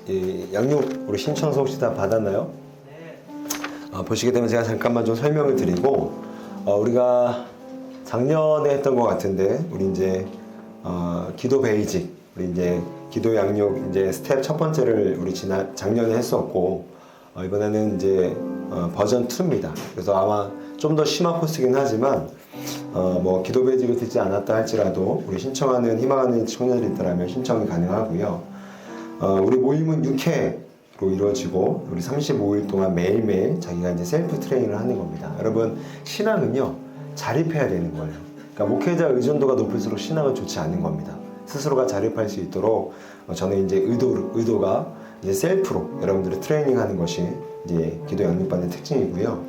이 양육 우리 신청서 혹시 다 받았나요? 보시게 되면 제가 잠깐만 좀 설명을 드리고, 우리가 작년에 했던 것 같은데, 우리 이제 기도 베이직, 우리 이제 기도 양육 이제 스텝 첫 번째를 우리 작년에 했었고, 이번에는 이제 버전 2입니다. 그래서 아마 좀 더 심한 코스긴 하지만, 뭐 기도 베이직을 듣지 않았다 할지라도 우리 신청하는 희망하는 청년들이 있더라면 신청이 가능하고요. 우리 모임은 6회로 이루어지고 우리 35일 동안 매일매일 자기가 이제 셀프 트레이닝을 하는 겁니다. 여러분, 신앙은요 자립해야 되는 거예요. 그러니까 목회자 의존도가 높을수록 신앙은 좋지 않은 겁니다. 스스로가 자립할 수 있도록 저는 이제 의도가 이제 셀프로 여러분들을 트레이닝하는 것이 이제 기도 양육반의 특징이고요.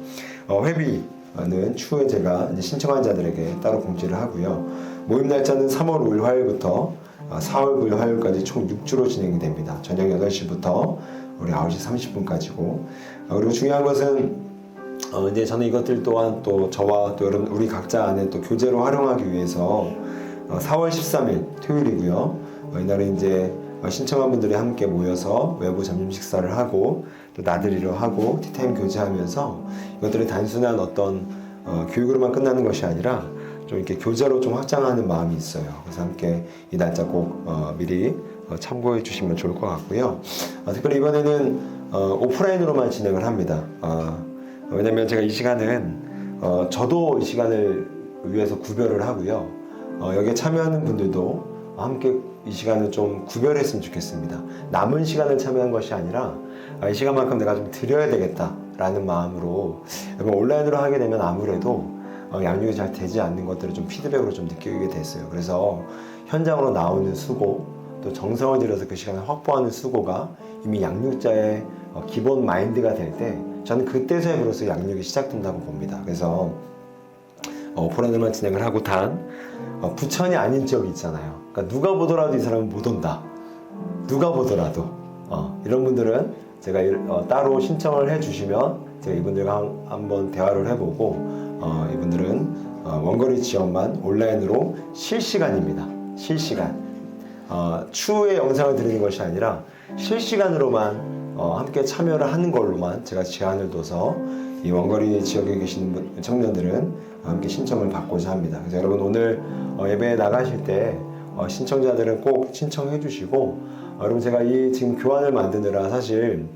회비는 추후에 제가 이제 신청한 자들에게 따로 공지를 하고요. 모임 날짜는 3월 5일 화요일부터 4월 9일 화요일까지 총 6주로 진행이 됩니다. 저녁 8시부터 우리 9시 30분까지고, 그리고 중요한 것은 이제 저는 이것들 또한 또 저와 또 여러분 우리 각자 안에 또 교제로 활용하기 위해서 4월 13일 토요일이고요. 이날은 이제 신청한 분들이 함께 모여서 외부 점심 식사를 하고 또 나들이를 하고 티타임 교제하면서 이것들이 단순한 어떤 교육으로만 끝나는 것이 아니라 좀 이렇게 교제로 좀 확장하는 마음이 있어요. 그래서 함께 이 날짜 꼭 미리 참고해 주시면 좋을 것 같고요. 특별히 이번에는 오프라인으로만 진행을 합니다. 왜냐면 제가 이 시간은 저도 이 시간을 위해서 구별을 하고요. 여기에 참여하는 분들도 함께 이 시간을 좀 구별했으면 좋겠습니다. 남은 시간을 참여한 것이 아니라 이 시간만큼 내가 좀 드려야 되겠다라는 마음으로, 온라인으로 하게 되면 아무래도 양육이 잘 되지 않는 것들을 좀 피드백으로 좀 느끼게 됐어요. 그래서 현장으로 나오는 수고, 또 정성을 들여서 그 시간을 확보하는 수고가 이미 양육자의 기본 마인드가 될 때, 저는 그때서야 비로소 양육이 시작된다고 봅니다. 그래서 오프라인으로만 진행을 하고, 단 부천이 아닌 지역이 있잖아요. 그러니까 누가 보더라도 이 사람은 못 온다, 누가 보더라도 이런 분들은 제가 따로 신청을 해주시면 제가 이분들과 한번 대화를 해보고, 이분들은 원거리 지원만 온라인으로 실시간입니다. 실시간. 추후에 영상을 드리는 것이 아니라 실시간으로만 함께 참여를 하는 걸로만 제가 제한을 둬서 이 원거리 지역에 계시는 청년들은 함께 신청을 받고자 합니다. 그래서 여러분 오늘 예배에 나가실 때 신청자들은 꼭 신청해 주시고, 여러분 제가 이 지금 교환을 만드느라 사실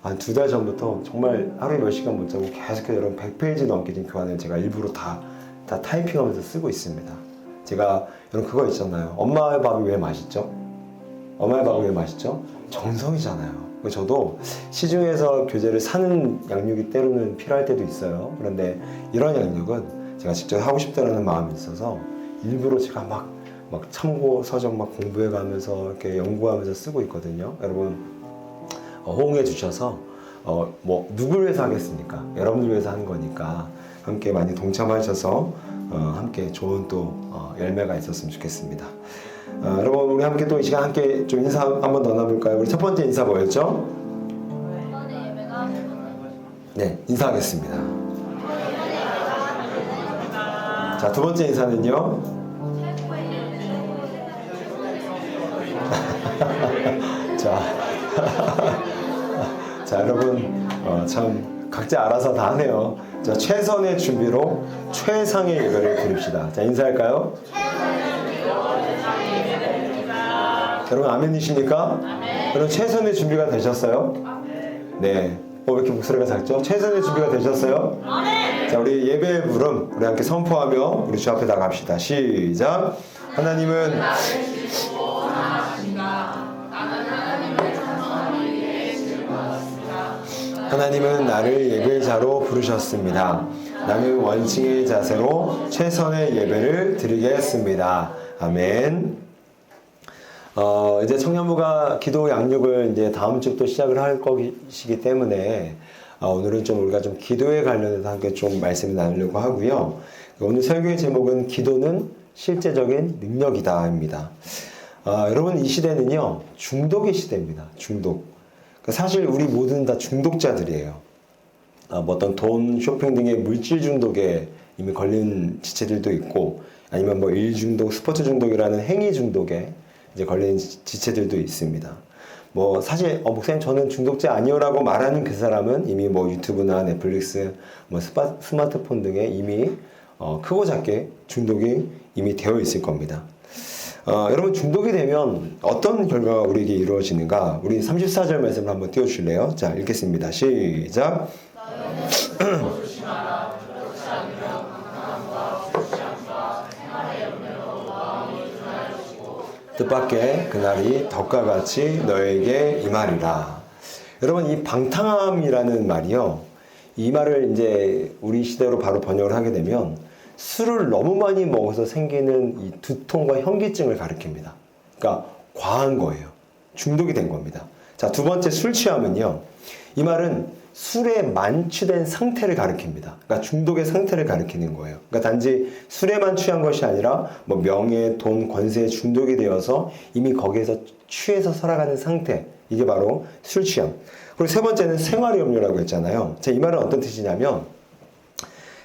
한 2달 전부터 정말 하루에 몇 시간 못 자고 계속해서 여러분 100페이지 넘게 된 교환을 제가 일부러 다 타이핑하면서 쓰고 있습니다. 제가 여러분 그거 있잖아요. 엄마의 밥이 왜 맛있죠? 엄마의 밥이 왜 맛있죠? 정성이잖아요. 저도 시중에서 교재를 사는 양육이 때로는 필요할 때도 있어요. 그런데 이런 양육은 제가 직접 하고 싶다는 마음이 있어서 일부러 제가 막 참고 서적 막 공부해가면서 이렇게 연구하면서 쓰고 있거든요. 여러분 호응해 주셔서 뭐 누굴 위해서 하겠습니까? 여러분들 위해서 하는 거니까 함께 많이 동참하셔서 함께 좋은 또 열매가 있었으면 좋겠습니다. 여러분 우리 함께 또 이 시간 함께 좀 인사 한번 더 나눠볼까요? 우리 첫 번째 인사 뭐였죠? 네, 인사하겠습니다. 자, 두 번째 인사는요. 자, 여러분 참 각자 알아서 다 하네요. 자, 최선의 준비로 최상의 예배를 드립시다. 자, 인사할까요? 여러분 아멘이십니까? 아멘. 여러분 최선의 준비가 되셨어요? 아멘. 네. 왜 이렇게 목소리가 작죠? 최선의 준비가 되셨어요? 아멘. 자, 우리 예배의 부름 우리 함께 선포하며 우리 주 앞에 나갑시다. 시작. 하나님은 하나님은 나를 예배자로 부르셨습니다. 나는 원칭의 자세로 최선의 예배를 드리겠습니다. 아멘. 이제 청년부가 기도 양육을 이제 다음 주부터 시작을 할 것이기 때문에 오늘은 좀 우리가 좀 기도에 관련해서 함께 좀 말씀을 나누려고 하고요. 오늘 설교의 제목은 기도는 실제적인 능력이다입니다. 여러분 이 시대는요 중독의 시대입니다. 중독. 사실 우리 모두는 다 중독자들이에요. 뭐 어떤 돈, 쇼핑 등의 물질 중독에 이미 걸린 지체들도 있고, 아니면 뭐 일 중독, 스포츠 중독이라는 행위 중독에 이제 걸린 지체들도 있습니다. 뭐 사실 목사님 저는 중독자 아니요라고 말하는 그 사람은 이미 뭐 유튜브나 넷플릭스, 뭐 스마트폰 등에 이미 크고 작게 중독이 이미 되어 있을 겁니다. 여러분 중독이 되면 어떤 결과가 우리에게 이루어지는가? 우리 34절 말씀을 한번 띄워주실래요? 자, 읽겠습니다. 시작. 뜻밖의 그날이 덕과 같이 너에게 임하리라. 여러분 이 방탕함이라는 말이요. 이 말을 이제 우리 시대로 바로 번역을 하게 되면 술을 너무 많이 먹어서 생기는 이 두통과 현기증을 가리킵니다. 그러니까 과한 거예요. 중독이 된 겁니다. 자, 두 번째 술 취함은요. 이 말은 술에 만취된 상태를 가리킵니다. 그러니까 중독의 상태를 가리키는 거예요. 그러니까 단지 술에만 취한 것이 아니라 뭐 명예, 돈, 권세에 중독이 되어서 이미 거기에서 취해서 살아가는 상태. 이게 바로 술 취함. 그리고 세 번째는 생활의 염려라고 했잖아요. 자, 이 말은 어떤 뜻이냐면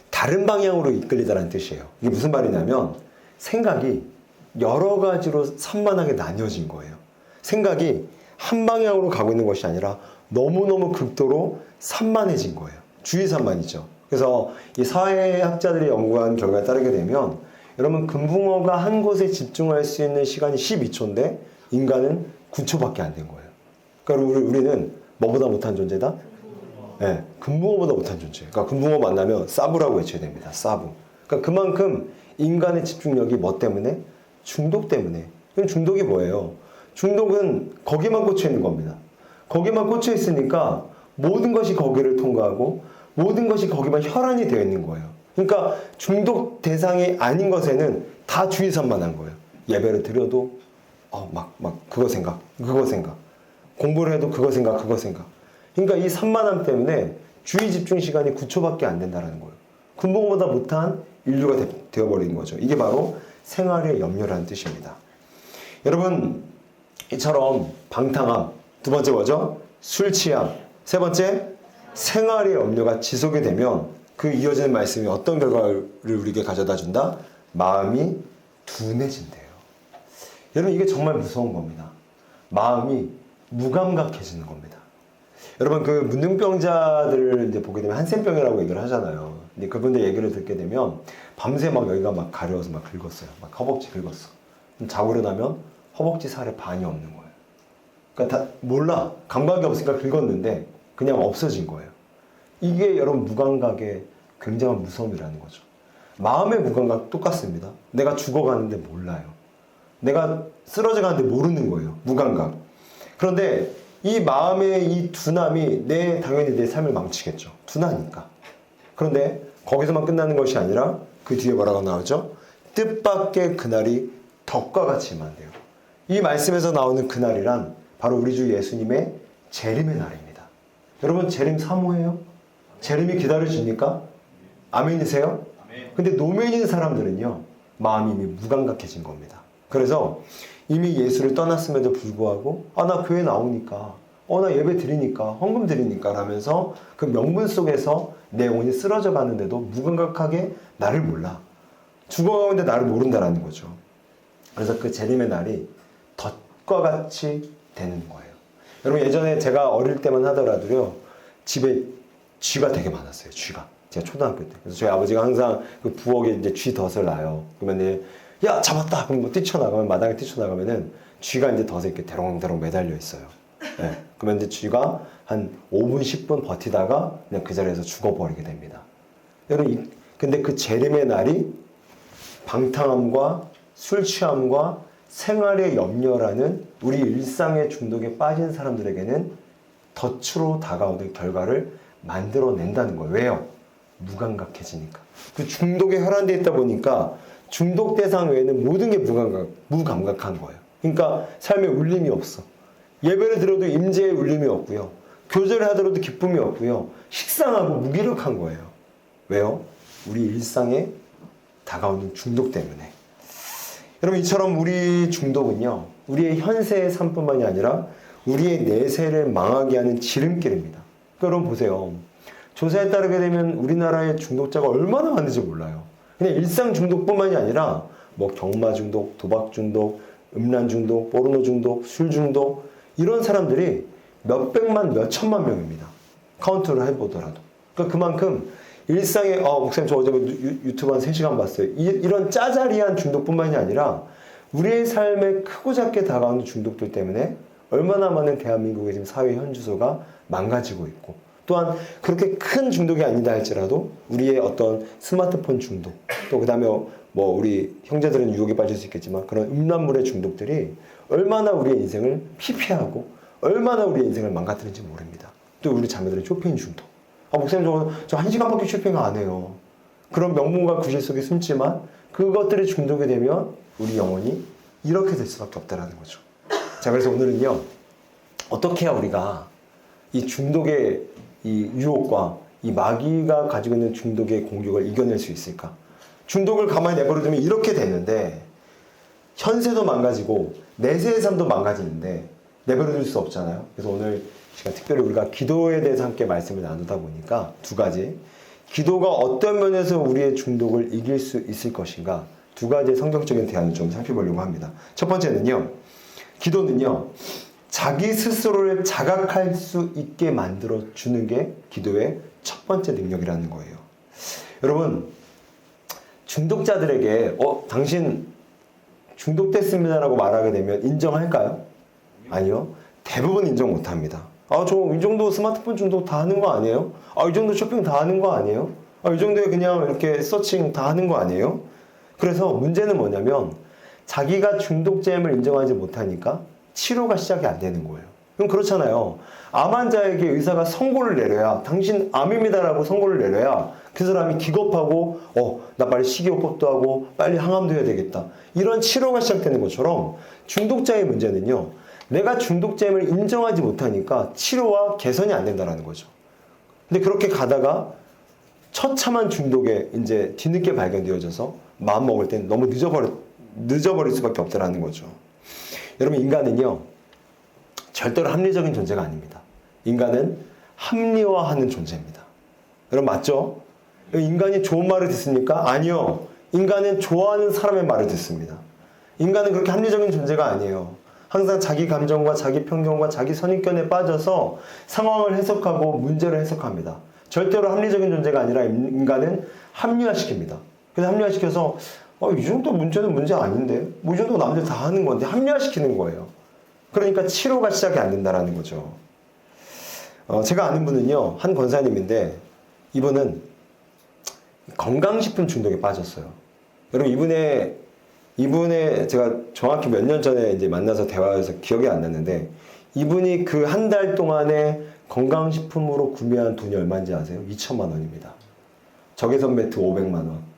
다른 방향으로 이끌리다라는 뜻이에요. 이게 무슨 말이냐면 생각이 여러 가지로 산만하게 나뉘어진 거예요. 생각이 한 방향으로 가고 있는 것이 아니라 너무너무 극도로 산만해진 거예요. 주의산만이죠. 그래서 이 사회학자들이 연구한 결과에 따르게 되면 여러분 금붕어가 한 곳에 집중할 수 있는 시간이 12초인데 인간은 9초밖에 안 된 거예요. 그러니까 우리는 뭐보다 못한 존재다? 네, 금붕어보다 못한 존재. 그러니까 금붕어 만나면 사부라고 외쳐야 됩니다. 사부. 그러니까 그만큼 인간의 집중력이 뭐 때문에? 중독 때문에. 그럼 중독이 뭐예요? 중독은 거기만 꽂혀 있는 겁니다. 거기만 꽂혀 있으니까 모든 것이 거기를 통과하고 모든 것이 거기만 혈안이 되어 있는 거예요. 그러니까 중독 대상이 아닌 것에는 다 주의산만한 거예요. 예배를 드려도 막 그거 생각. 공부를 해도 그거 생각. 그러니까 이 산만함 때문에 주의 집중 시간이 9초밖에 안 된다는 거예요. 금붕어보다 못한 인류가 되어버린 거죠. 이게 바로 생활의 염려라는 뜻입니다. 여러분 이처럼 방탕함, 두 번째 뭐죠? 술 취함, 세 번째 생활의 염려가 지속이 되면 그 이어지는 말씀이 어떤 결과를 우리에게 가져다 준다? 마음이 둔해진대요. 여러분 이게 정말 무서운 겁니다. 마음이 무감각해지는 겁니다. 여러분 그 문둥병자들을 이제 보게 되면 한센병이라고 얘기를 하잖아요. 근데 그분들 얘기를 듣게 되면 밤새 막 여기가 막 가려워서 막 긁었어요. 막 허벅지 긁었어. 자고 일어나면 허벅지 살에 반이 없는 거예요. 그러니까 다 몰라. 감각이 없으니까 긁었는데 그냥 없어진 거예요. 이게 여러분 무감각의 굉장한 무서움이라는 거죠. 마음의 무감각 똑같습니다. 내가 죽어가는데 몰라요. 내가 쓰러져 가는데 모르는 거예요. 무감각. 그런데 이 마음의 이 둔함이 당연히 내 삶을 망치겠죠. 둔하니까. 그런데 거기서만 끝나는 것이 아니라 그 뒤에 뭐라고 나오죠? 뜻밖의 그날이 덕과 같이 임한대요. 이 말씀에서 나오는 그날이란 바로 우리 주 예수님의 재림의 날입니다. 여러분 재림 사모해요? 재림이 기다려집니까? 아멘이세요? 근데 노면인 사람들은요 마음이 이미 무감각해진 겁니다. 그래서 이미 예수를 떠났음에도 불구하고 나 교회 나오니까 나 예배 드리니까 헌금 드리니까 라면서 그 명분 속에서 내 영혼이 쓰러져 가는데도 무감각하게 나를 몰라. 죽어가는데 나를 모른다라는 거죠. 그래서 그 재림의 날이 덫과 같이 되는 거예요. 여러분 예전에 제가 어릴 때만 하더라도요 집에 쥐가 되게 많았어요. 쥐가 제가 초등학교 때. 그래서 저희 아버지가 항상 그 부엌에 이제 쥐 덫을 놔요. 그러면 야 잡았다. 그럼 뭐 뛰쳐나가면 마당에 뛰쳐나가면은 쥐가 이제 덫에 이렇게 대롱대롱 매달려 있어요. 네. 그러면 이제 쥐가 한 5분 10분 버티다가 그냥 그 자리에서 죽어버리게 됩니다. 여러분 근데 그 재림의 날이 방탕함과 술 취함과 생활의 염려라는 우리 일상의 중독에 빠진 사람들에게는 덫으로 다가오는 결과를 만들어낸다는 거예요. 왜요? 무감각해지니까. 그 중독에 혈안되어 있다 보니까 중독 대상 외에는 모든 게 무감각한 거예요. 그러니까 삶에 울림이 없어. 예배를 들어도 임재의 울림이 없고요. 교제를 하더라도 기쁨이 없고요. 식상하고 무기력한 거예요. 왜요? 우리 일상에 다가오는 중독 때문에. 여러분 이처럼 우리 중독은요. 우리의 현세의 삶뿐만이 아니라 우리의 내세를 망하게 하는 지름길입니다. 여러분 보세요. 조사에 따르게 되면 우리나라의 중독자가 얼마나 많은지 몰라요. 그냥 일상 중독뿐만이 아니라 뭐 경마 중독, 도박 중독, 음란 중독, 포르노 중독, 술 중독 이런 사람들이 몇백만, 몇천만 명입니다. 카운트를 해보더라도. 그러니까 그만큼 일상에 목사님 저 어제 유튜브 한 3시간 봤어요. 이런 짜잘이한 중독뿐만이 아니라 우리의 삶에 크고 작게 다가오는 중독들 때문에 얼마나 많은 대한민국의 지금 사회 현주소가 망가지고 있고, 또한 그렇게 큰 중독이 아니다 할지라도 우리의 어떤 스마트폰 중독, 또 그 다음에 뭐 우리 형제들은 유혹에 빠질 수 있겠지만 그런 음란물의 중독들이 얼마나 우리의 인생을 피폐하고 얼마나 우리의 인생을 망가뜨리는지 모릅니다. 또 우리 자매들의 쇼핑 중독. 목사님 저 1시간밖에 쇼핑 안 해요. 그런 명문과 구실 속에 숨지만 그것들이 중독이 되면 우리 영혼이 이렇게 될 수밖에 없다는 거죠. 자, 그래서 오늘은요, 어떻게 해야 우리가 이 중독의 이 유혹과 이 마귀가 가지고 있는 중독의 공격을 이겨낼 수 있을까? 중독을 가만히 내버려두면 이렇게 되는데, 현세도 망가지고 내세의 삶도 망가지는데 내버려둘 수 없잖아요. 그래서 오늘 시간 특별히 우리가 기도에 대해서 함께 말씀을 나누다 보니까 두 가지, 기도가 어떤 면에서 우리의 중독을 이길 수 있을 것인가, 두 가지의 성경적인 대안을 좀 살펴보려고 합니다. 첫 번째는요, 기도는요, 자기 스스로를 자각할 수 있게 만들어 주는 게 기도의 첫 번째 능력이라는 거예요. 여러분, 중독자들에게 당신 중독됐습니다라고 말하게 되면 인정할까요? 아니요. 대부분 인정 못합니다. 저 이 정도 스마트폰 중독 다 하는 거 아니에요? 이 정도 쇼핑 다 하는 거 아니에요? 이 정도에 그냥 이렇게 서칭 다 하는 거 아니에요? 그래서 문제는 뭐냐면 자기가 중독됨을 인정하지 못하니까 치료가 시작이 안 되는 거예요. 그럼 그렇잖아요. 암 환자에게 의사가 선고를 내려야, 당신 암입니다라고 선고를 내려야 그 사람이 기겁하고 나 빨리 식이요법도 하고 빨리 항암도 해야 되겠다, 이런 치료가 시작되는 것처럼 중독자의 문제는요, 내가 중독됨을 인정하지 못하니까 치료와 개선이 안 된다는 거죠. 근데 그렇게 가다가 처참한 중독에 이제 뒤늦게 발견되어져서 마음 먹을 땐 너무 늦어버릴 수밖에 없다는 거죠. 여러분, 인간은요, 절대로 합리적인 존재가 아닙니다. 인간은 합리화하는 존재입니다. 여러분, 맞죠? 인간이 좋은 말을 듣습니까? 아니요. 인간은 좋아하는 사람의 말을 듣습니다. 인간은 그렇게 합리적인 존재가 아니에요. 항상 자기 감정과 자기 편견과 자기 선입견에 빠져서 상황을 해석하고 문제를 해석합니다. 절대로 합리적인 존재가 아니라 인간은 합리화시킵니다. 그래서 합리화시켜서 이 정도 문제는 문제 아닌데, 뭐 이 정도 남들 다 하는 건데, 합리화시키는 거예요. 그러니까 치료가 시작이 안 된다는 거죠. 제가 아는 분은요, 한 권사님인데 이분은 건강식품 중독에 빠졌어요. 여러분, 이분의 제가 정확히 몇 년 전에 이제 만나서 대화해서 기억이 안 났는데, 이분이 그 한 달 동안에 건강식품으로 구매한 돈이 얼마인지 아세요? 2천만 원입니다. 적외선 매트 500만 원.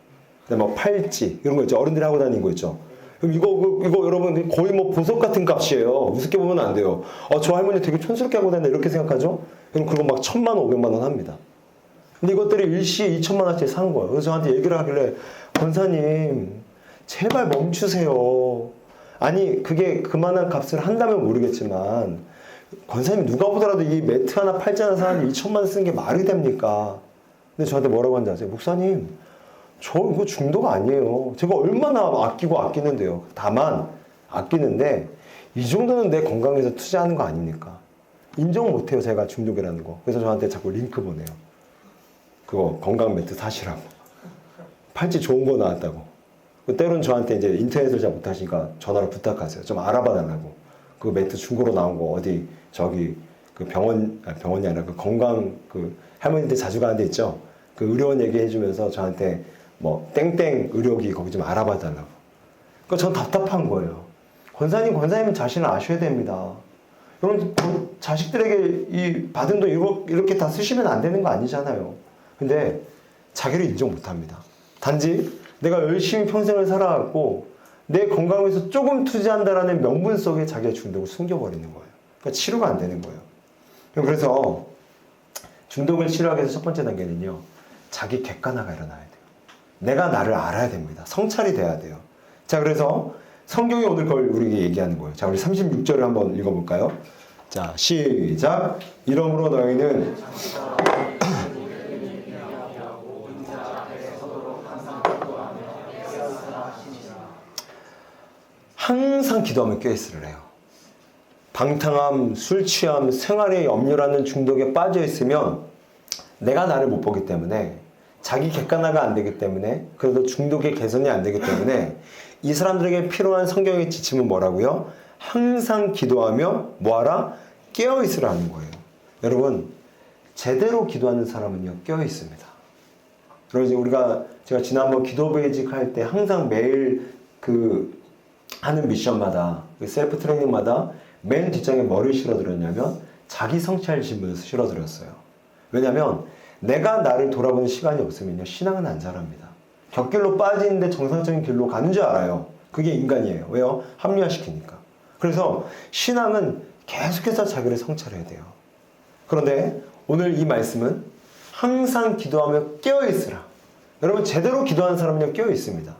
그다음에 뭐 팔찌 이런 거 있죠. 어른들이 하고 다니는 거 있죠. 그럼 이거 여러분 거의 뭐 보석 같은 값이에요. 우습게 보면 안 돼요. 저 할머니 되게 촌스럽게 하고 다닌다 이렇게 생각하죠? 그럼 그거 막 1,000만 원, 500만 원 합니다. 근데 이것들이 일시에 2천만 원짜리 산 거예요. 그래서 저한테 얘기를 하길래, 권사님 제발 멈추세요. 아니 그게 그만한 값을 한다면 모르겠지만, 권사님 누가 보더라도 이 매트 하나 팔찌 하나 사는데 2천만 원 쓰는 게 말이 됩니까? 근데 저한테 뭐라고 하는지 아세요? 목사님, 저 이거 중독 아니에요. 제가 얼마나 아끼고 아끼는데요. 다만 아끼는데 이 정도는 내 건강에서 투자하는 거 아닙니까? 인정 못해요, 제가 중독이라는 거. 그래서 저한테 자꾸 링크 보내요. 그거 건강 매트 사시라고. 팔찌 좋은 거 나왔다고. 때로는 저한테 이제 인터넷을 잘 못하시니까 전화로 부탁하세요. 좀 알아봐 달라고. 그 매트 중고로 나온 거 어디 저기 그 병원이 아니라 그 건강 그 할머니들 자주 가는 데 있죠. 그 의료원 얘기해 주면서 저한테 뭐 땡땡 의료기 거기 좀 알아봐 달라고. 그러니까 전 답답한 거예요. 권사님은 자신을 아셔야 됩니다. 여러분, 자식들에게 이 받은 돈 이렇게 다 쓰시면 안 되는 거 아니잖아요. 근데 자기를 인정 못 합니다. 단지 내가 열심히 평생을 살아왔고 내 건강을 위해서 조금 투자한다라는 명분 속에 자기의 중독을 숨겨버리는 거예요. 그러니까 치료가 안 되는 거예요. 그래서 중독을 치료하기 위해서 첫 번째 단계는요, 자기 객관화가 일어나야 돼요. 내가 나를 알아야 됩니다. 성찰이 돼야 돼요. 자, 그래서 성경이 오늘 그걸 우리에게 얘기하는 거예요. 자, 우리 36절을 한번 읽어볼까요? 자, 시작. 이러므로 너희는 항상 기도하면 껴있으래요. 방탕함, 술 취함, 생활에 염려라는 중독에 빠져 있으면 내가 나를 못 보기 때문에 자기 객관화가 안 되기 때문에 그래도 중독의 개선이 안 되기 때문에 이 사람들에게 필요한 성경의 지침은 뭐라고요? 항상 기도하며 뭐하라? 깨어있으라는 거예요. 여러분 제대로 기도하는 사람은요 깨어있습니다. 그리고 이제 제가 지난번 기도 베이직 할 때 항상 매일 하는 미션마다 셀프 트레이닝마다 맨 뒷장에 뭐를 실어드렸냐면 자기 성찰 질문을 실어드렸어요. 왜냐면 내가 나를 돌아보는 시간이 없으면요 신앙은 안 자랍니다. 곁길로 빠지는데 정상적인 길로 가는 줄 알아요. 그게 인간이에요. 왜요? 합리화시키니까. 그래서 신앙은 계속해서 자기를 성찰해야 돼요. 그런데 오늘 이 말씀은 항상 기도하며 깨어있으라. 여러분 제대로 기도하는 사람은요 깨어있습니다.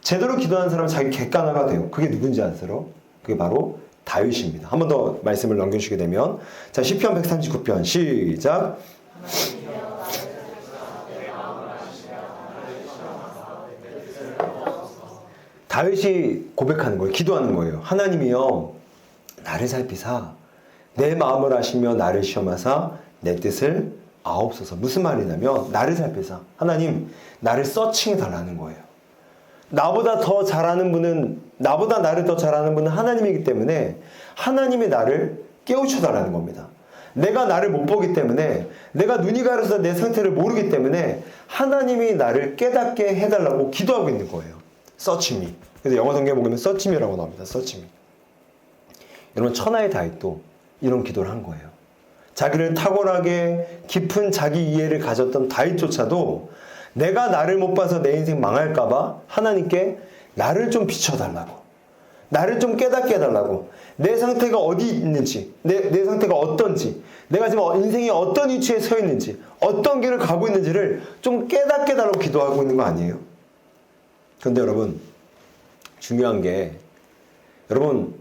제대로 기도하는 사람은 자기 객관화가 돼요. 그게 누군지 아세요? 그게 바로 다윗입니다. 한 번 더 말씀을 넘겨주시게 되면 자 시편 139편 시작. 다윗이 고백하는 거예요. 기도하는 거예요. 하나님이여 나를 살피사 내 마음을 아시며 나를 시험하사 내 뜻을 아옵소서. 무슨 말이냐면 나를 살피사 하나님 나를 서칭해 달라는 거예요. 나보다 나를 더 잘하는 분은 하나님이기 때문에 하나님이 나를 깨우쳐 달라는 겁니다. 내가 나를 못 보기 때문에 내가 눈이 가려서 내 상태를 모르기 때문에 하나님이 나를 깨닫게 해달라고 기도하고 있는 거예요. 서치미. 그래서 영어 성경에 보면 서치미라고 나옵니다. 서치미. 여러분 천하의 다윗도 이런 기도를 한 거예요. 자기를 탁월하게 깊은 자기 이해를 가졌던 다윗조차도 내가 나를 못 봐서 내 인생 망할까봐 하나님께 나를 좀 비춰달라고, 나를 좀 깨닫게 해달라고, 내 상태가 어디 있는지, 내 상태가 어떤지, 내가 지금 인생이 어떤 위치에 서 있는지, 어떤 길을 가고 있는지를 좀 깨닫게 해달라고 기도하고 있는 거 아니에요? 그런데 여러분 중요한 게 여러분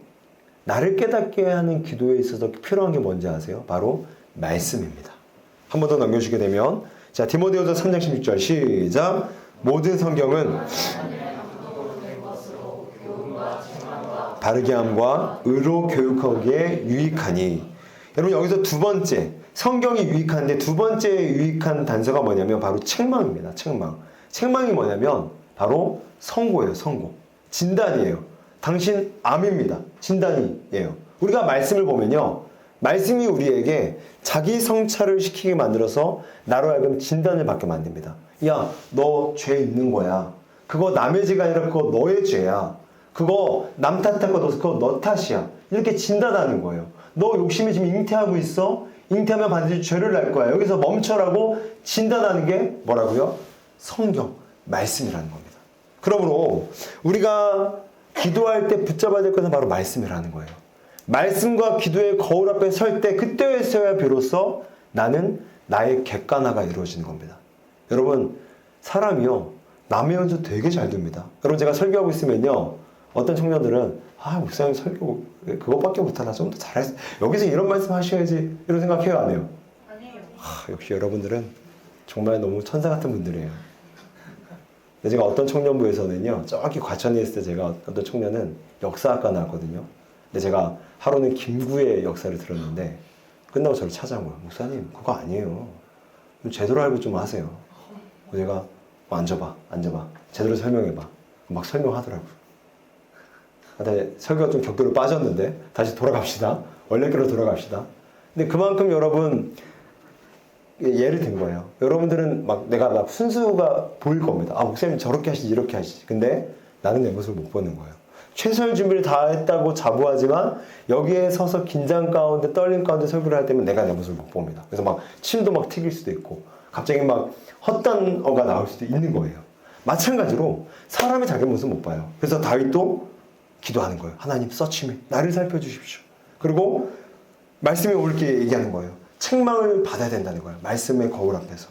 나를 깨닫게 하는 기도에 있어서 필요한 게 뭔지 아세요? 바로 말씀입니다. 한 번 더 넘겨주게 되면 자 디모데후서 3장 16절 시작. 모든 성경은 바르게 함과 의로 교육하기에 유익하니. 여러분 여기서 두 번째 성경이 유익한데 두 번째 유익한 단서가 뭐냐면 바로 책망입니다. 책망이 뭐냐면 바로 선고예요. 선고. 진단이에요. 당신 암입니다. 진단이에요. 우리가 말씀을 보면요. 말씀이 우리에게 자기 성찰을 시키게 만들어서 나로 하여금 진단을 받게 만듭니다. 야, 너 죄 있는 거야. 그거 남의 죄가 아니라 그거 너의 죄야. 그거 남 탓한 거 그거 너 탓이야. 이렇게 진단하는 거예요. 너 욕심이 지금 잉태하고 있어? 잉태하면 반드시 죄를 날 거야. 여기서 멈춰라고 진단하는 게 뭐라고요? 성경, 말씀이라는 겁니다. 그러므로 우리가 기도할 때 붙잡아야 될 것은 바로 말씀이라는 거예요. 말씀과 기도의 거울 앞에 설 때 그때에서야 비로소 나는 나의 객관화가 이루어지는 겁니다. 여러분 사람이요 남의 연수 되게 잘 됩니다. 여러분 제가 설교하고 있으면요 어떤 청년들은 목사님 설교 그것밖에 못하나 좀 더 잘했어. 여기서 이런 말씀 하셔야지 이런 생각해요 안 해요? 아니에요. 역시 여러분들은 정말 너무 천사 같은 분들이에요. 근데 제가 어떤 청년부에서는요 저기 과천에 있을 때 제가 어떤 청년은 역사학과 나왔거든요. 근데 제가 하루는 김구의 역사를 들었는데 끝나고 저를 찾아온 거예요. 목사님 그거 아니에요. 제대로 알고 좀 하세요. 제가 앉아봐 제대로 설명해봐. 막 설명하더라고요. 근데 설교가 좀 격도로 빠졌는데 다시 돌아갑시다. 원래대로 돌아갑시다. 근데 그만큼 여러분 예를 든 거예요. 여러분들은 내가 막 순수가 보일 겁니다. 목사님 저렇게 하시지 이렇게 하시지. 근데 나는 내 모습을 못 보는 거예요. 최선의 준비를 다 했다고 자부하지만 여기에 서서 긴장 가운데 떨림 가운데 설교를 할 때면 내가 내 모습을 못 봅니다. 그래서 침도 튀길 수도 있고 갑자기 헛단어가 나올 수도 있는 거예요. 마찬가지로 사람이 자기 모습 못 봐요. 그래서 다윗도 기도하는 거예요. 하나님 서치미 나를 살펴주십시오. 그리고 말씀에 옳게 얘기하는 거예요. 책망을 받아야 된다는 거예요. 말씀의 거울 앞에서.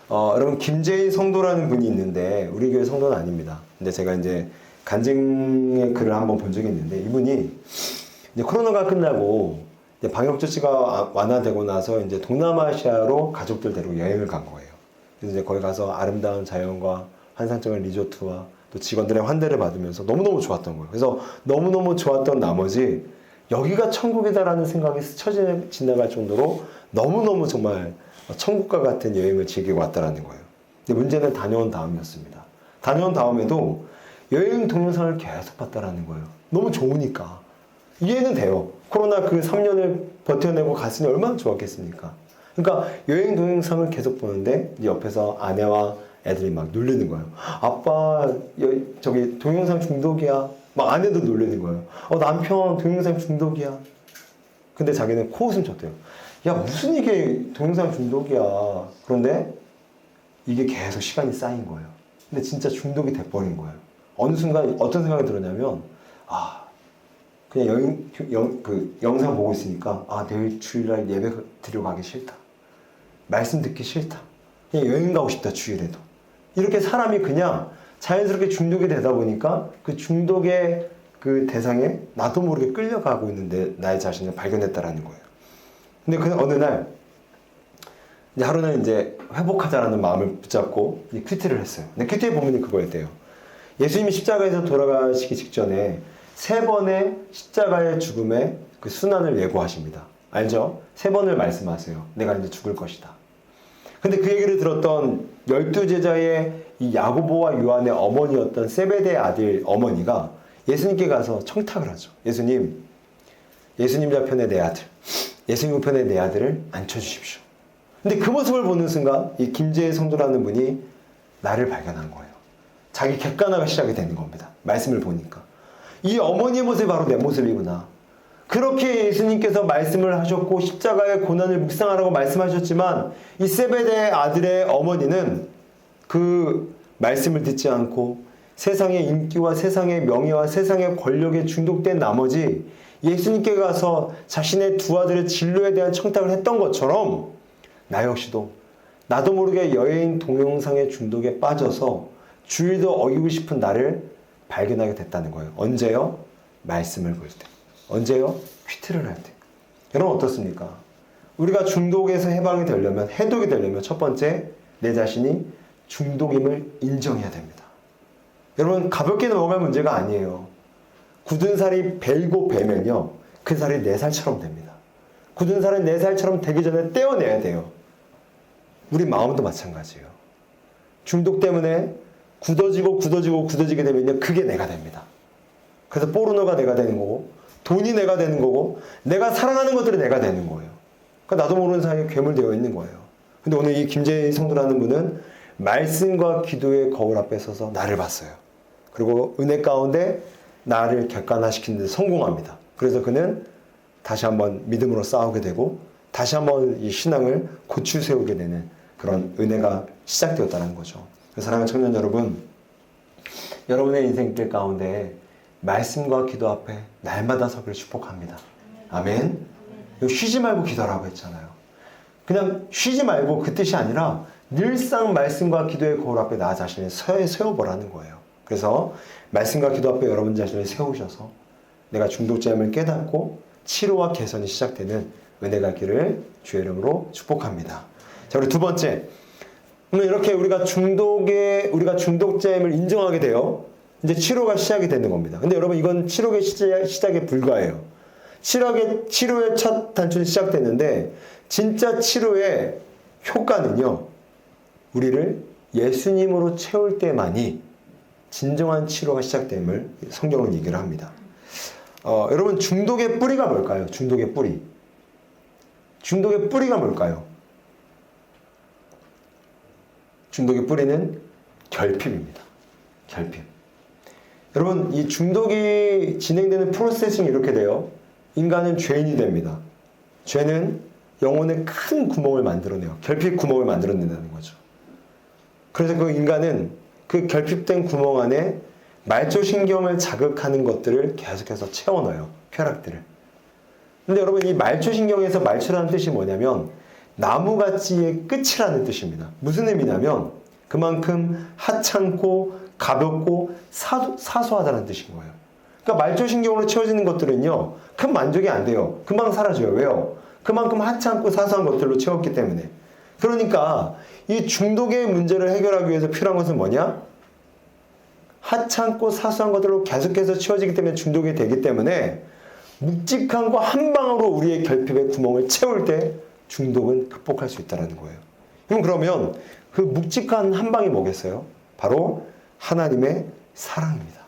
여러분 김재희 성도라는 분이 있는데 우리 교회 성도는 아닙니다. 근데 제가 이제 간증의 글을 한번 본 적이 있는데 이분이 이제 코로나가 끝나고 이제 방역 조치가 완화되고 나서 이제 동남아시아로 가족들 데리고 여행을 간 거예요. 그래서 이제 거기 가서 아름다운 자연과 환상적인 리조트와 또 직원들의 환대를 받으면서 너무너무 좋았던 거예요. 그래서 너무너무 좋았던 나머지 여기가 천국이다라는 생각이 스쳐 지나갈 정도로 너무너무 정말 천국과 같은 여행을 즐기고 왔다라는 거예요. 근데 문제는 다녀온 다음이었습니다. 다녀온 다음에도 여행 동영상을 계속 봤다라는 거예요. 너무 좋으니까. 이해는 돼요. 코로나 그 3년을 버텨내고 갔으니 얼마나 좋았겠습니까? 그러니까 여행 동영상을 계속 보는데 옆에서 아내와 애들이 막 놀리는 거예요. 아빠 저기 동영상 중독이야. 막 아내도 놀리는 거예요. 남편 동영상 중독이야. 근데 자기는 코웃음 쳤대요. 야, 무슨 이게 동영상 중독이야. 그런데 이게 계속 시간이 쌓인 거예요. 근데 진짜 중독이 돼버린 거예요. 어느 순간 어떤 생각이 들었냐면 그냥 영상 보고 있으니까 내일 주일날 예배 드리러 가기 싫다. 말씀 듣기 싫다. 그냥 여행 가고 싶다, 주일에도. 이렇게 사람이 그냥 자연스럽게 중독이 되다 보니까 그 중독의 그 대상에 나도 모르게 끌려가고 있는데 나의 자신을 발견했다라는 거예요. 근데 어느 날 이제 하루는 이제 회복하자라는 마음을 붙잡고 큐티를 했어요. 근데 큐티에 보면 그거였대요. 예수님이 십자가에서 돌아가시기 직전에 3번의 십자가의 죽음의 그 순환을 예고하십니다. 알죠? 3번을 말씀하세요. 내가 이제 죽을 것이다. 근데 그 얘기를 들었던 12제자의 이 야고보와 요한의 어머니였던 세베대의 아들 어머니가 예수님께 가서 청탁을 하죠. 예수님 좌편에 내 아들, 예수님 우편에 내 아들을 앉혀주십시오. 근데 그 모습을 보는 순간 이 김재희 성도라는 분이 나를 발견한 거예요. 자기 객관화가 시작이 되는 겁니다. 말씀을 보니까. 이 어머니의 모습이 바로 내 모습이구나. 그렇게 예수님께서 말씀을 하셨고 십자가의 고난을 묵상하라고 말씀하셨지만 이 세베대의 아들의 어머니는 그 말씀을 듣지 않고 세상의 인기와 세상의 명예와 세상의 권력에 중독된 나머지 예수님께 가서 자신의 2 아들의 진로에 대한 청탁을 했던 것처럼 나 역시도 나도 모르게 여행 동영상의 중독에 빠져서 주일도 어기고 싶은 나를 발견하게 됐다는 거예요. 언제요? 말씀을 볼 때. 언제요? 퀴트를 할 때. 여러분 어떻습니까? 우리가 중독에서 해방이 되려면, 해독이 되려면 첫 번째, 내 자신이 중독임을 인정해야 됩니다. 여러분 가볍게 넘어갈 문제가 아니에요. 굳은 살이 배이고 배면요, 그 살이 4살처럼 됩니다. 굳은 살은 4살처럼 되기 전에 떼어내야 돼요. 우리 마음도 마찬가지예요. 중독 때문에 굳어지게 되면요, 그게 내가 됩니다. 그래서 포르노가 내가 되는 거고, 돈이 내가 되는 거고, 내가 사랑하는 것들이 내가 되는 거예요. 그러니까 나도 모르는 사이에 괴물되어 있는 거예요. 근데 오늘 이 김재희 성도라는 분은 말씀과 기도의 거울 앞에 서서 나를 봤어요. 그리고 은혜 가운데 나를 객관화시키는 데 성공합니다. 그래서 그는 다시 한번 믿음으로 싸우게 되고 다시 한번 이 신앙을 고추 세우게 되는 그런 은혜가 시작되었다는 거죠. 사랑하는 청년 여러분, 여러분의 인생길 가운데 말씀과 기도 앞에 날마다 서기를 축복합니다. 아멘. 쉬지 말고 기도하라고 했잖아요. 그냥 쉬지 말고 그 뜻이 아니라 늘상 말씀과 기도의 거울 앞에 나 자신을 세워보라는 거예요. 그래서 말씀과 기도 앞에 여러분 자신을 세우셔서 내가 중독자임을 깨닫고 치료와 개선이 시작되는 은혜가 있기를 주의 이름으로 축복합니다. 자, 우리 2번째. 오늘 이렇게 우리가 중독자임을 인정하게 돼요. 이제 치료가 시작이 되는 겁니다. 근데 여러분 이건 치료의 시작에 불과해요. 치료의 첫 단추는 시작됐는데 진짜 치료의 효과는요, 우리를 예수님으로 채울 때만이 진정한 치료가 시작됨을 성경은 얘기를 합니다. 여러분 중독의 뿌리가 뭘까요? 중독의 뿌리. 중독의 뿌리가 뭘까요? 중독의 뿌리는 결핍입니다. 결핍. 여러분 이 중독이 진행되는 프로세싱이 이렇게 돼요. 인간은 죄인이 됩니다. 죄는 영혼에 큰 구멍을 만들어내요. 결핍 구멍을 만들어낸다는 거죠. 그래서 그 인간은 그 결핍된 구멍 안에 말초신경을 자극하는 것들을 계속해서 채워넣어요. 쾌락들을. 근데 여러분 이 말초신경에서 말초라는 뜻이 뭐냐면 나무가지의 끝이라는 뜻입니다. 무슨 의미냐면 그만큼 하찮고 가볍고 사소하다는 뜻인 거예요. 그러니까 말초신경으로 채워지는 것들은요, 큰 만족이 안 돼요. 금방 사라져요. 왜요? 그만큼 하찮고 사소한 것들로 채웠기 때문에. 그러니까 이 중독의 문제를 해결하기 위해서 필요한 것은 뭐냐? 하찮고 사소한 것들로 계속해서 채워지기 때문에 중독이 되기 때문에 묵직한 거 한 방으로 우리의 결핍의 구멍을 채울 때 중독은 극복할 수 있다는 거예요. 그러면 그 묵직한 한 방이 뭐겠어요? 바로 하나님의 사랑입니다.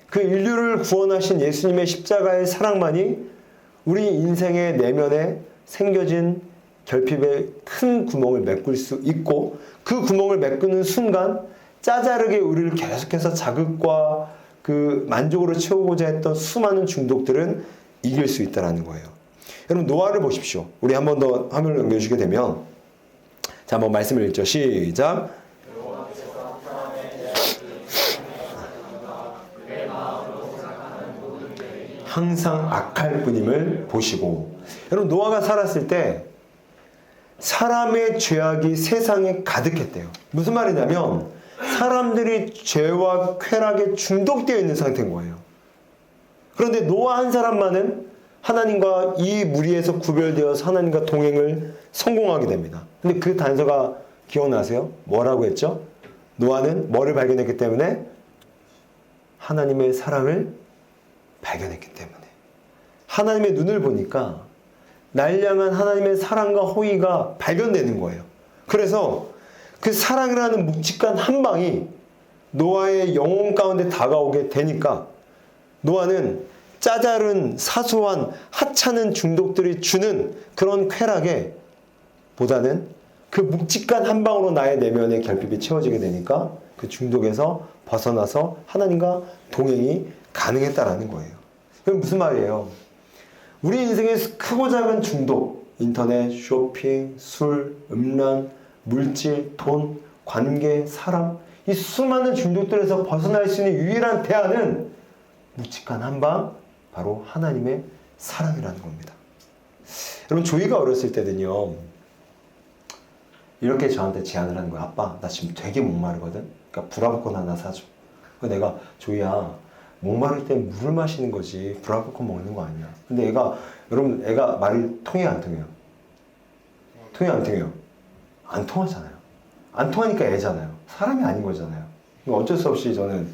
그 인류를 구원하신 예수님의 십자가의 사랑만이 우리 인생의 내면에 생겨진 결핍의 큰 구멍을 메꿀 수 있고, 그 구멍을 메꾸는 순간 짜자르게 우리를 계속해서 자극과 그 만족으로 채우고자 했던 수많은 중독들은 이길 수 있다는 거예요. 여러분, 노아를 보십시오. 우리 한 번 더 화면을 넘겨주게 되면, 자, 한번 말씀을 읽죠. 시작. 항상 악할 뿐임을 보시고. 여러분, 노아가 살았을 때 사람의 죄악이 세상에 가득했대요. 무슨 말이냐면 사람들이 죄와 쾌락에 중독되어 있는 상태인 거예요. 그런데 노아 한 사람만은 하나님과 이 무리에서 구별되어서 하나님과 동행을 성공하게 됩니다. 근데 그 단서가 기억나세요? 뭐라고 했죠? 노아는 뭐를 발견했기 때문에? 하나님의 사랑을 발견했기 때문에. 하나님의 눈을 보니까 날 향한 하나님의 사랑과 호의가 발견되는 거예요. 그래서 그 사랑이라는 묵직한 한 방이 노아의 영혼 가운데 다가오게 되니까 노아는 짜잘한 사소한 하찮은 중독들이 주는 그런 쾌락에 보다는 그 묵직한 한 방으로 나의 내면의 결핍이 채워지게 되니까 그 중독에서 벗어나서 하나님과 동행이 가능했다라는 거예요. 그럼 무슨 말이에요? 우리 인생의 크고 작은 중독, 인터넷, 쇼핑, 술, 음란, 물질, 돈, 관계, 사람, 이 수많은 중독들에서 벗어날 수 있는 유일한 대안은 묵직한 한방, 바로 하나님의 사랑이라는 겁니다. 여러분, 조이가 어렸을 때는요, 이렇게 저한테 제안을 하는 거예요. 아빠, 나 지금 되게 목마르거든? 그러니까 브라보콘 하나 사줘. 내가, 조이야, 목마를 때 물을 마시는 거지 브라보콘 먹는 거 아니야. 근데 여러분, 애가 말이 통해요, 안 통해요? 통해요, 안 통해요? 안 통하잖아요. 안 통하니까 애잖아요. 사람이 아닌 거잖아요. 어쩔 수 없이 저는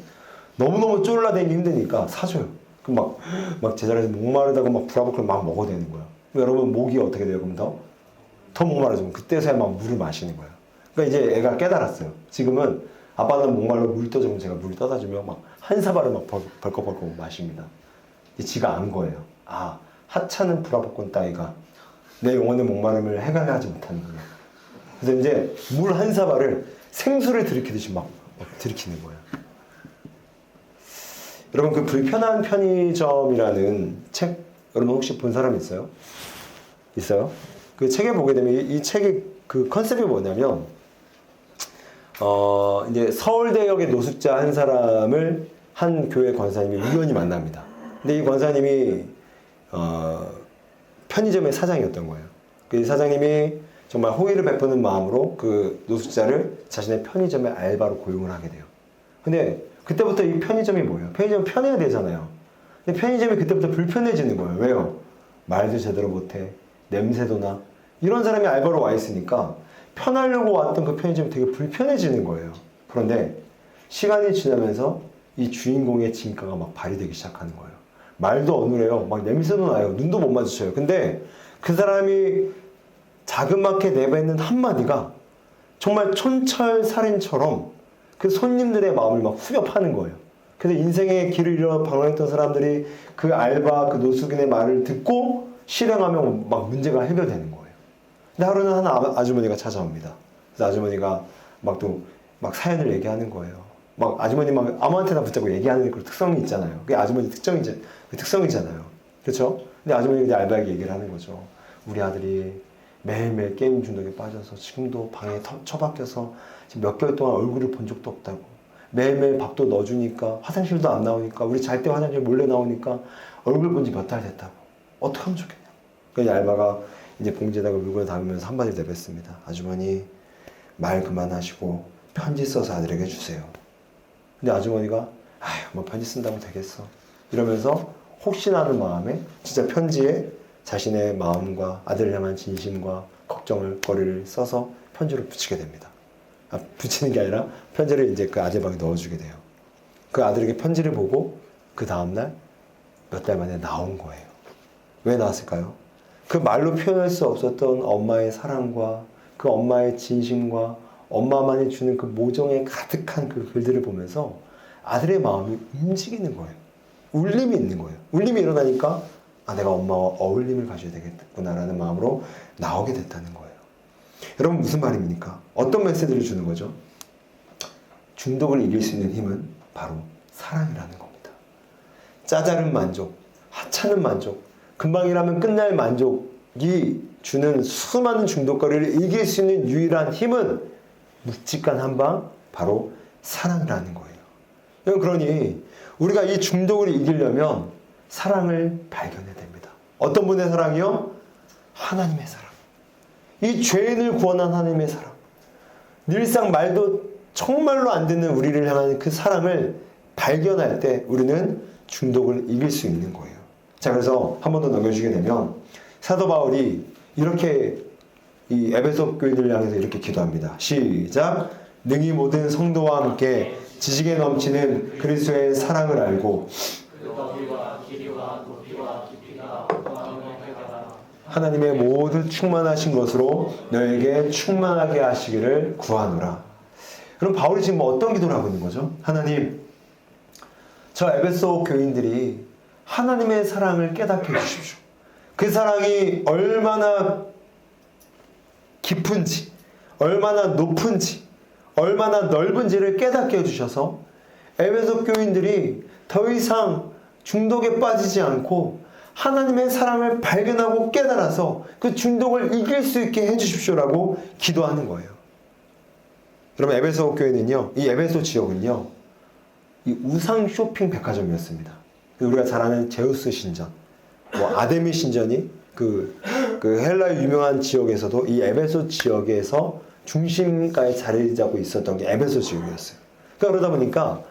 너무너무 쫄라다니기 힘드니까 사줘요. 그럼 막 제자리에서 목마르다고 막 브라보콘을 막 먹어야 되는 거야. 여러분, 목이 어떻게 돼요? 그럼 더 목마르지면 그때서야 막 물을 마시는 거예요. 그러니까 이제 애가 깨달았어요. 지금은 아빠는 목말로 물 떠주면 제가 물 떠다 주면 막 한 사발을 막 벌컥벌컥 마십니다. 지가 안 거예요. 아, 하찮은 브라보콘 따위가 내 영혼의 목마름을 해결하지 못하는구나. 그래서 이제 물 한 사발을 생수를 들이키듯이 막 들이키는 거예요. 여러분, 그 불편한 편의점이라는 책, 여러분 혹시 본 사람 있어요? 있어요? 그 책에 보게 되면 이 책의 그 컨셉이 뭐냐면, 이제 서울대역의 노숙자 한 사람을 한 교회 권사님이 우연히 만납니다. 근데 이 권사님이, 편의점의 사장이었던 거예요. 그 사장님이 정말 호의를 베푸는 마음으로 그 노숙자를 자신의 편의점의 알바로 고용을 하게 돼요. 근데 그때부터 이 편의점이 뭐예요? 편의점은 편해야 되잖아요. 근데 편의점이 그때부터 불편해지는 거예요. 왜요? 말도 제대로 못해. 냄새도 나. 이런 사람이 알바로 와 있으니까 편하려고 왔던 그 편의점이 되게 불편해지는 거예요. 그런데 시간이 지나면서 이 주인공의 진가가 막 발휘되기 시작하는 거예요. 말도 어눌해요. 막 냄새도 나요. 눈도 못 마주쳐요. 근데 그 사람이 자그맣게 내뱉는 한마디가 정말 촌철살인처럼 그 손님들의 마음을 막 후벼 파는 거예요. 그래서 인생의 길을 잃어 방황했던 사람들이 그 알바, 그 노숙인의 말을 듣고 실행하면 막 문제가 해결되는 거예요. 근데 하루는 한 아주머니가 찾아옵니다. 그래서 아주머니가 막 사연을 얘기하는 거예요. 막 아주머니 막 아무한테나 붙잡고 얘기하는 그 특성이 있잖아요. 그게 아주머니 특성이잖아요. 그렇죠? 근데 아주머니가 이제 알바에게 얘기를 하는 거죠. 우리 아들이 매일매일 게임 중독에 빠져서 지금도 방에 처박혀서 지금 몇 개월 동안 얼굴을 본 적도 없다고. 매일매일 밥도 넣어주니까 화장실도 안 나오니까 우리 잘 때 화장실 몰래 나오니까 얼굴 본 지 몇 달 됐다고. 어떻게 하면 좋겠냐. 그러니까 알바가 이제 봉지에다가 물건을 담으면서 한마디를 내뱉습니다. 아주머니, 말 그만하시고 편지 써서 아들에게 주세요. 근데 아주머니가 아휴, 뭐 편지 쓴다고 되겠어 이러면서 혹시나 하는 마음에 진짜 편지에 자신의 마음과 아들을 향한 진심과 거리를 써서 편지를 붙이게 됩니다. 붙이는 게 아니라 편지를 이제 그 아재 방에 넣어주게 돼요. 그 아들에게 편지를 보고 그 다음날 몇 달 만에 나온 거예요. 왜 나왔을까요? 그 말로 표현할 수 없었던 엄마의 사랑과 그 엄마의 진심과 엄마만이 주는 그 모정에 가득한 그 글들을 보면서 아들의 마음이 움직이는 거예요. 울림이 있는 거예요. 울림이 일어나니까 내가 엄마와 어울림을 가져야 되겠구나라는 마음으로 나오게 됐다는 거예요. 여러분 무슨 말입니까? 어떤 메시지를 주는 거죠? 중독을 이길 수 있는 힘은 바로 사랑이라는 겁니다. 짜잘한 만족, 하찮은 만족, 금방이라면 끝날 만족이 주는 수많은 중독거리를 이길 수 있는 유일한 힘은 묵직한 한방, 바로 사랑이라는 거예요. 그러니 우리가 이 중독을 이기려면 사랑을 발견해야 됩니다. 어떤 분의 사랑이요? 하나님의 사랑. 이 죄인을 구원한 하나님의 사랑. 늘상 말도 정말로 안 듣는 우리를 향한 그 사랑을 발견할 때 우리는 중독을 이길 수 있는 거예요. 자, 그래서 한 번 더 넘겨주게 되면 사도 바울이 이렇게 이 에베소 교인들을 향해서 이렇게 기도합니다. 시작! 능히 모든 성도와 함께 지식에 넘치는 그리스도의 사랑을 알고 하나님의 모두 충만하신 것으로 너에게 충만하게 하시기를 구하노라. 그럼 바울이 지금 어떤 기도를 하고 있는 거죠? 하나님, 저 에베소 교인들이 하나님의 사랑을 깨닫게 해주십시오. 그 사랑이 얼마나 깊은지, 얼마나 높은지, 얼마나 넓은지를 깨닫게 해주셔서 에베소 교인들이 더 이상 중독에 빠지지 않고 하나님의 사랑을 발견하고 깨달아서 그 중독을 이길 수 있게 해주십시오라고 기도하는 거예요. 여러분, 에베소 교회는요, 이 에베소 지역은요, 이 우상 쇼핑 백화점이었습니다. 우리가 잘 아는 제우스 신전, 아데미 신전이 그 헬라의 유명한 지역에서도 이 에베소 지역에서 중심가에 자리 잡고 있었던 게 에베소 지역이었어요. 그러다 보니까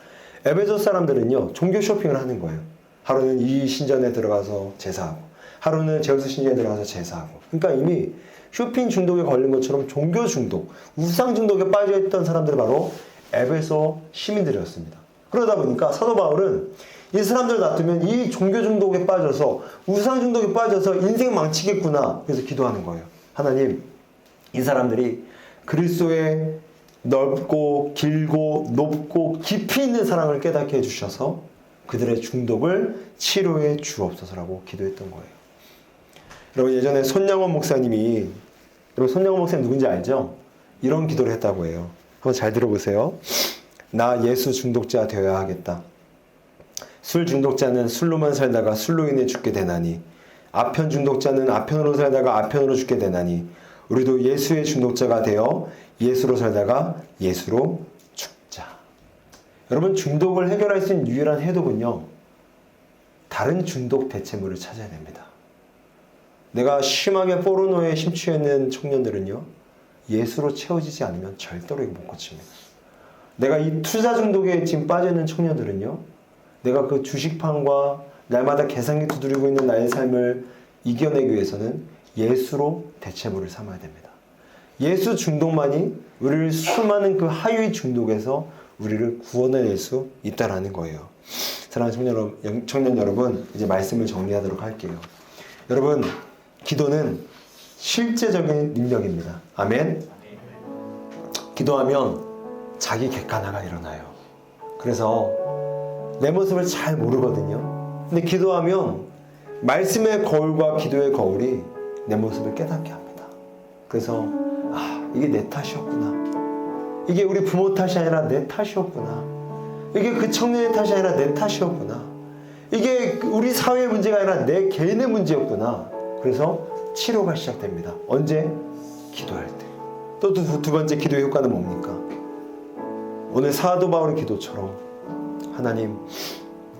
에베소 사람들은요, 종교 쇼핑을 하는 거예요. 하루는 이 신전에 들어가서 제사하고, 하루는 제우스 신전에 들어가서 제사하고. 그러니까 이미 쇼핑 중독에 걸린 것처럼 종교 중독, 우상 중독에 빠져있던 사람들이 바로 에베소 시민들이었습니다. 그러다 보니까 사도 바울은 이 사람들 놔두면 이 종교 중독에 빠져서 우상 중독에 빠져서 인생 망치겠구나. 그래서 기도하는 거예요. 하나님, 이 사람들이 그리스도의 넓고 길고 높고 깊이 있는 사랑을 깨닫게 해주셔서 그들의 중독을 치료해 주옵소서라고 기도했던 거예요. 여러분, 예전에 손양원 목사님이, 여러분 손양원 목사님 누군지 알죠? 이런 기도를 했다고 해요. 한번 잘 들어보세요. 나 예수 중독자 되어야 하겠다. 술 중독자는 술로만 살다가 술로 인해 죽게 되나니, 아편 중독자는 아편으로 살다가 아편으로 죽게 되나니, 우리도 예수의 중독자가 되어 예수로 살다가 예수로 죽자. 여러분, 중독을 해결할 수 있는 유일한 해독은요, 다른 중독 대체물을 찾아야 됩니다. 내가 심하게 포르노에 심취해 있는 청년들은요, 예수로 채워지지 않으면 절대로 이거 못 고칩니다. 내가 이 투자 중독에 지금 빠져있는 청년들은요, 내가 그 주식판과 날마다 계산기 두드리고 있는 나의 삶을 이겨내기 위해서는 예수로 대체물을 삼아야 됩니다. 예수 중독만이 우리를 수많은 그 하위 중독에서 우리를 구원해낼 수 있다라는 거예요. 사랑하는 청년 여러분, 이제 말씀을 정리하도록 할게요. 여러분, 기도는 실제적인 능력입니다. 아멘. 기도하면 자기 객관화가 일어나요. 그래서 내 모습을 잘 모르거든요. 근데 기도하면 말씀의 거울과 기도의 거울이 내 모습을 깨닫게 합니다. 그래서 이게 내 탓이었구나. 이게 우리 부모 탓이 아니라 내 탓이었구나. 이게 그 청년의 탓이 아니라 내 탓이었구나. 이게 우리 사회의 문제가 아니라 내 개인의 문제였구나. 그래서 치료가 시작됩니다. 언제? 기도할 때. 또 두 번째 기도의 효과는 뭡니까? 오늘 사도 바울의 기도처럼 하나님,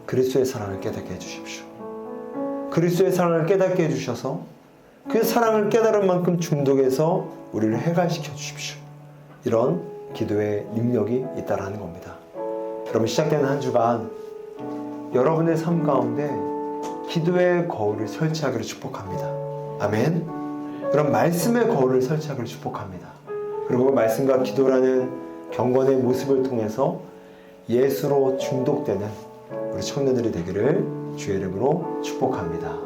그리스도의 사랑을 깨닫게 해주십시오. 그리스도의 사랑을 깨닫게 해주셔서 그 사랑을 깨달은 만큼 중독에서 우리를 해갈시켜 주십시오. 이런 기도의 능력이 있다라는 겁니다. 여러분, 시작되는 한 주간 여러분의 삶 가운데 기도의 거울을 설치하기를 축복합니다. 아멘. 그럼 말씀의 거울을 설치하기를 축복합니다. 그리고 말씀과 기도라는 경건의 모습을 통해서 예수로 중독되는 우리 청년들이 되기를 주의 이름으로 축복합니다.